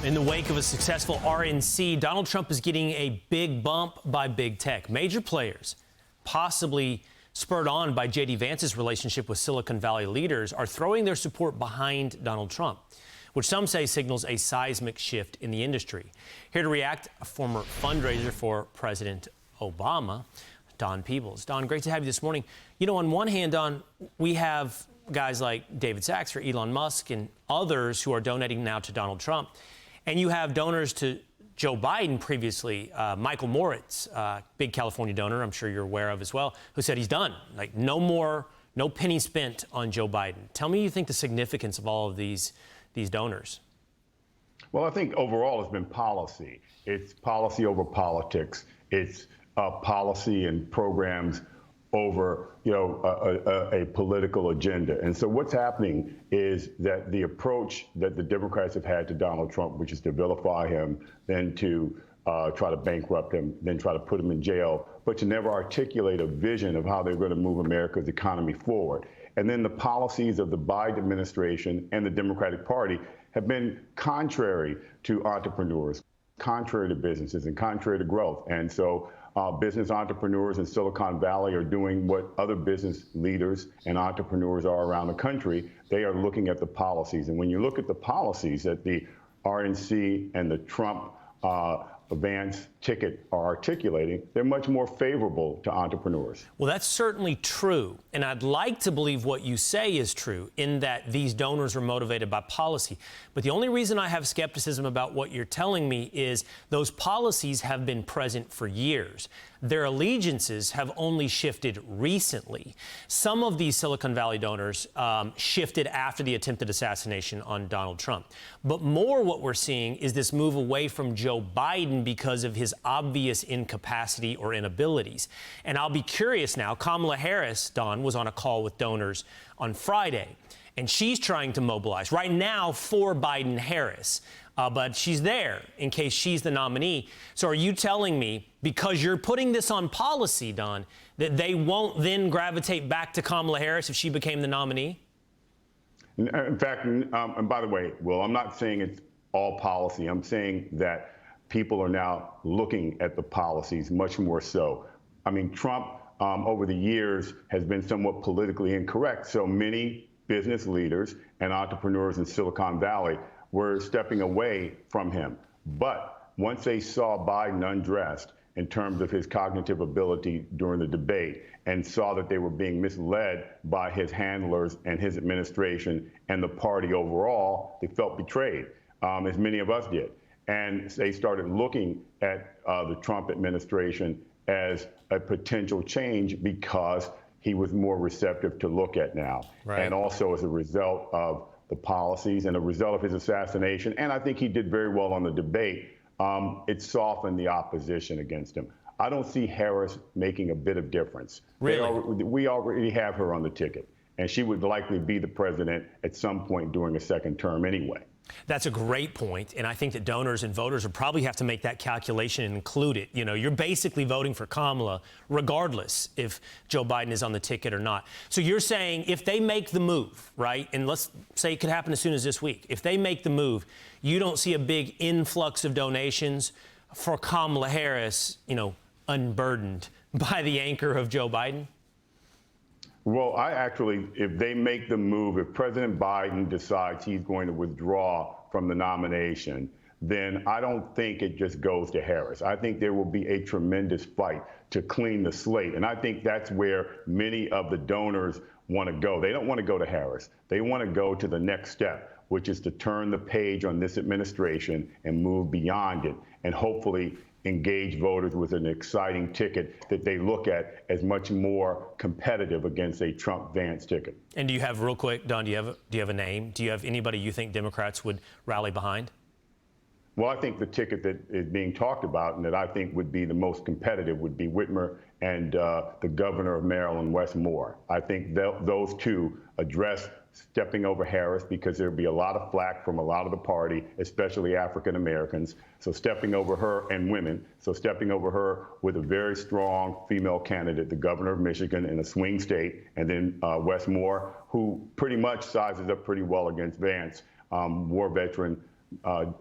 In the wake of a successful RNC, Donald Trump is getting a big bump by big tech. Major players, possibly spurred on by J.D. Vance's relationship with Silicon Valley leaders, are throwing their support behind Donald Trump, which some say signals a seismic shift in the industry. Here to react, a former fundraiser for President Obama, Don Peebles. Don, great to have you this morning. You know, on one hand, Don, we have guys like David Sachs or Elon Musk and others who are donating now to Donald Trump. And you have donors to Joe Biden previously, Michael Moritz, big California donor, I'm sure you're aware of as well, who said he's done. Like, no more, no penny spent on Joe Biden. Tell me you think the significance of all of these donors. Well, I think overall it's been policy. It's policy over politics. It's policy and programs over, a political agenda. And so what's happening is that the approach that the Democrats have had to Donald Trump, which is to vilify him, then to try to bankrupt him, then try to put him in jail, but to never articulate a vision of how they're going to move America's economy forward. And then the policies of the Biden administration and the Democratic Party have been contrary to entrepreneurs, contrary to businesses, and contrary to growth. And so business entrepreneurs in Silicon Valley are doing what other business leaders and entrepreneurs are around the country. They are looking at the policies. And when you look at the policies that the RNC and the Trump Vance ticket are articulating, they're much more favorable to entrepreneurs. Well, that's certainly true. And I'd like to believe what you say is true, in that these donors are motivated by policy. But the only reason I have skepticism about what you're telling me is those policies have been present for years. Their allegiances have only shifted recently. Some of these Silicon Valley donors shifted after the attempted assassination on Donald Trump. But more what we're seeing is this move away from Joe Biden because of his obvious incapacity or inabilities. And I'll be curious now, Kamala Harris, Don, was on a call with donors on Friday, and she's trying to mobilize right now for Biden-Harris. But she's there in case she's the nominee. So are you telling me, because you're putting this on policy, Don, that they won't then gravitate back to Kamala Harris if she became the nominee? In fact, and by the way, Will, I'm not saying it's all policy. I'm saying that people are now looking at the policies much more so. I mean, Trump, over the years, has been somewhat politically incorrect. So many business leaders and entrepreneurs in Silicon Valley were stepping away from him. But once they saw Biden undressed in terms of his cognitive ability during the debate and saw that they were being misled by his handlers and his administration and the party overall, they felt betrayed, as many of us did. And they started looking at the Trump administration as a potential change because he was more receptive to look at now. Right. And also as a result of the policies and a result of his assassination, and I think he did very well on the debate, it softened the opposition against him. I don't see Harris making a bit of difference. Really? We already have her on the ticket, and she would likely be the president at some point during a second term anyway. That's a great point, and I think that donors and voters will probably have to make that calculation and include it. You know, you're basically voting for Kamala regardless if Joe Biden is on the ticket or not. So you're saying if they make the move, right, and let's say it could happen as soon as this week, if they make the move, you don't see a big influx of donations for Kamala Harris, unburdened by the anchor of Joe Biden? Well, if they make the move, if President Biden decides he's going to withdraw from the nomination, then I don't think it just goes to Harris. I think there will be a tremendous fight to clean the slate. And I think that's where many of the donors want to go. They don't want to go to Harris. They want to go to the next step, which is to turn the page on this administration and move beyond it and hopefully engage voters with an exciting ticket that they look at as much more competitive against a Trump-Vance ticket. And do you have, real quick, Don, do you have a name? Do you have anybody you think Democrats would rally behind? Well, I think the ticket that is being talked about and that I think would be the most competitive would be Whitmer and the governor of Maryland, Wes Moore. I think those two address stepping over Harris because there'd be a lot of flack from a lot of the party, especially African Americans. So stepping over her and women. So stepping over her with a very strong female candidate, the governor of Michigan in a swing state, and then Wes Moore, who pretty much sizes up pretty well against Vance, war veteran,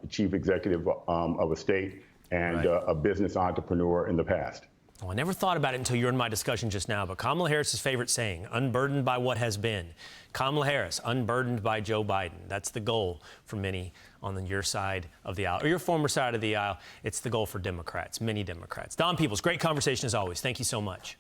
chief executive of a state and a business entrepreneur in the past. Well, I never thought about it until you were in my discussion just now, but Kamala Harris's favorite saying, unburdened by what has been. Kamala Harris, unburdened by Joe Biden. That's the goal for many on your side of the aisle, or your former side of the aisle. It's the goal for Democrats, many Democrats. Don Peebles, great conversation as always. Thank you so much.